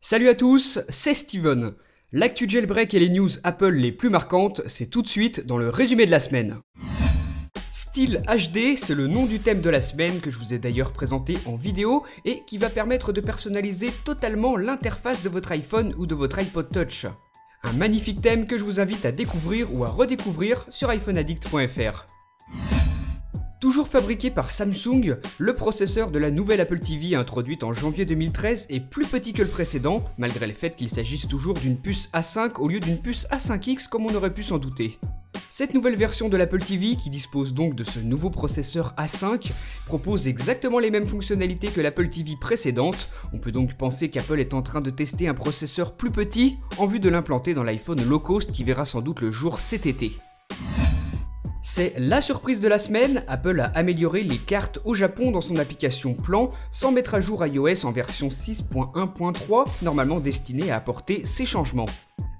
Salut à tous, c'est Steven. L'actu jailbreak et les news Apple les plus marquantes, c'est tout de suite dans le résumé de la semaine. Style HD, c'est le nom du thème de la semaine que je vous ai d'ailleurs présenté en vidéo et qui va permettre de personnaliser totalement l'interface de votre iPhone ou de votre iPod Touch. Un magnifique thème que je vous invite à découvrir ou à redécouvrir sur iPhoneaddict.fr. Toujours fabriqué par Samsung, le processeur de la nouvelle Apple TV introduite en janvier 2013 est plus petit que le précédent, malgré le fait qu'il s'agisse toujours d'une puce A5 au lieu d'une puce A5X comme on aurait pu s'en douter. Cette nouvelle version de l'Apple TV, qui dispose donc de ce nouveau processeur A5, propose exactement les mêmes fonctionnalités que l'Apple TV précédente. On peut donc penser qu'Apple est en train de tester un processeur plus petit en vue de l'implanter dans l'iPhone low cost qui verra sans doute le jour cet été. C'est la surprise de la semaine, Apple a amélioré les cartes au Japon dans son application Plan sans mettre à jour iOS en version 6.1.3, normalement destinée à apporter ces changements.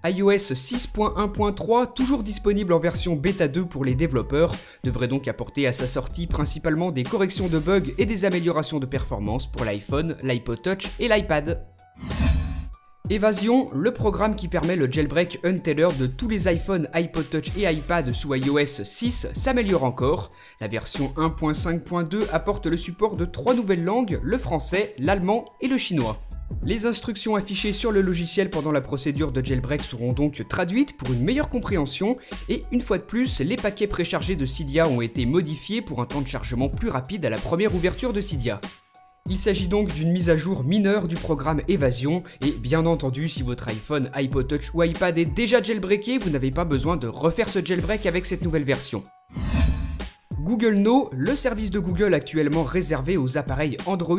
iOS 6.1.3, toujours disponible en version bêta 2 pour les développeurs, devrait donc apporter à sa sortie principalement des corrections de bugs et des améliorations de performance pour l'iPhone, l'iPod Touch et l'iPad. Evasion, le programme qui permet le jailbreak untethered de tous les iPhones, iPod Touch et iPad sous iOS 6 s'améliore encore. La version 1.5.2 apporte le support de 3 nouvelles langues, le français, l'allemand et le chinois. Les instructions affichées sur le logiciel pendant la procédure de jailbreak seront donc traduites pour une meilleure compréhension et une fois de plus, les paquets préchargés de Cydia ont été modifiés pour un temps de chargement plus rapide à la première ouverture de Cydia. Il s'agit donc d'une mise à jour mineure du programme Evasion, et bien entendu, si votre iPhone, iPod Touch ou iPad est déjà jailbreaké, vous n'avez pas besoin de refaire ce jailbreak avec cette nouvelle version. Google Now, le service de Google actuellement réservé aux appareils Android,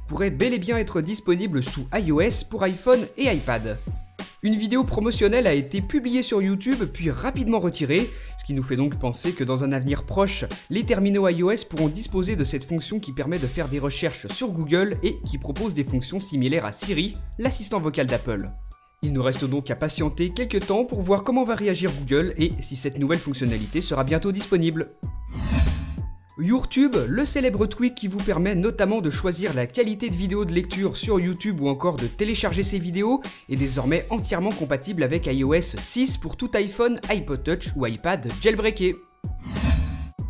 pourrait bel et bien être disponible sous iOS pour iPhone et iPad. Une vidéo promotionnelle a été publiée sur YouTube puis rapidement retirée, ce qui nous fait donc penser que dans un avenir proche, les terminaux iOS pourront disposer de cette fonction qui permet de faire des recherches sur Google et qui propose des fonctions similaires à Siri, l'assistant vocal d'Apple. Il nous reste donc à patienter quelques temps pour voir comment va réagir Google et si cette nouvelle fonctionnalité sera bientôt disponible. YourTube, le célèbre tweak qui vous permet notamment de choisir la qualité de vidéo de lecture sur YouTube ou encore de télécharger ses vidéos, est désormais entièrement compatible avec iOS 6 pour tout iPhone, iPod Touch ou iPad jailbreaké.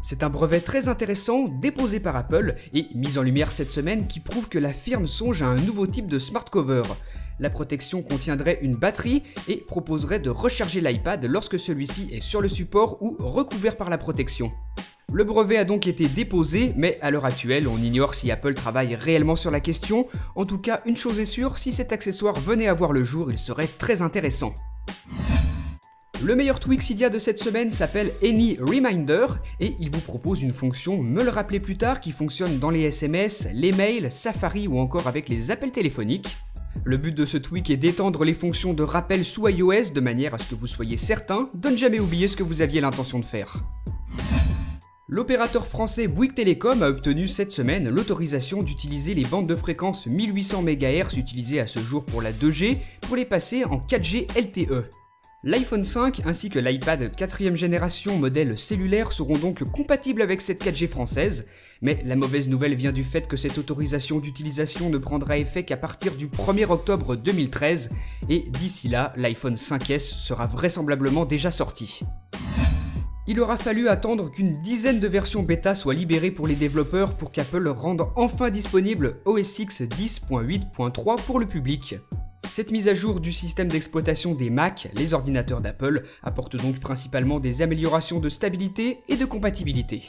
C'est un brevet très intéressant déposé par Apple et mis en lumière cette semaine qui prouve que la firme songe à un nouveau type de smart cover. La protection contiendrait une batterie et proposerait de recharger l'iPad lorsque celui-ci est sur le support ou recouvert par la protection. Le brevet a donc été déposé, mais à l'heure actuelle, on ignore si Apple travaille réellement sur la question. En tout cas, une chose est sûre, si cet accessoire venait à voir le jour, il serait très intéressant. Le meilleur tweak Cydia de cette semaine s'appelle Any Reminder et il vous propose une fonction Me le rappeler plus tard qui fonctionne dans les SMS, les mails, Safari ou encore avec les appels téléphoniques. Le but de ce tweak est d'étendre les fonctions de rappel sous iOS de manière à ce que vous soyez certain de ne jamais oublier ce que vous aviez l'intention de faire. L'opérateur français Bouygues Telecom a obtenu cette semaine l'autorisation d'utiliser les bandes de fréquence 1800 MHz utilisées à ce jour pour la 2G pour les passer en 4G LTE. L'iPhone 5 ainsi que l'iPad 4ème génération modèle cellulaire seront donc compatibles avec cette 4G française, mais la mauvaise nouvelle vient du fait que cette autorisation d'utilisation ne prendra effet qu'à partir du 1er octobre 2013 et d'ici là, l'iPhone 5S sera vraisemblablement déjà sorti. Il aura fallu attendre qu'une dizaine de versions bêta soient libérées pour les développeurs pour qu'Apple rende enfin disponible OS X 10.8.3 pour le public. Cette mise à jour du système d'exploitation des Mac, les ordinateurs d'Apple, apporte donc principalement des améliorations de stabilité et de compatibilité.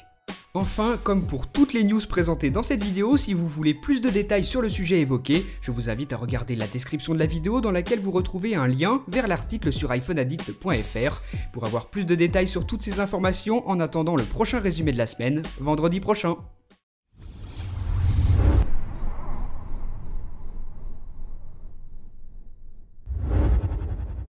Enfin, comme pour toutes les news présentées dans cette vidéo, si vous voulez plus de détails sur le sujet évoqué, je vous invite à regarder la description de la vidéo dans laquelle vous retrouvez un lien vers l'article sur iPhoneaddict.fr pour avoir plus de détails sur toutes ces informations en attendant le prochain résumé de la semaine, vendredi prochain.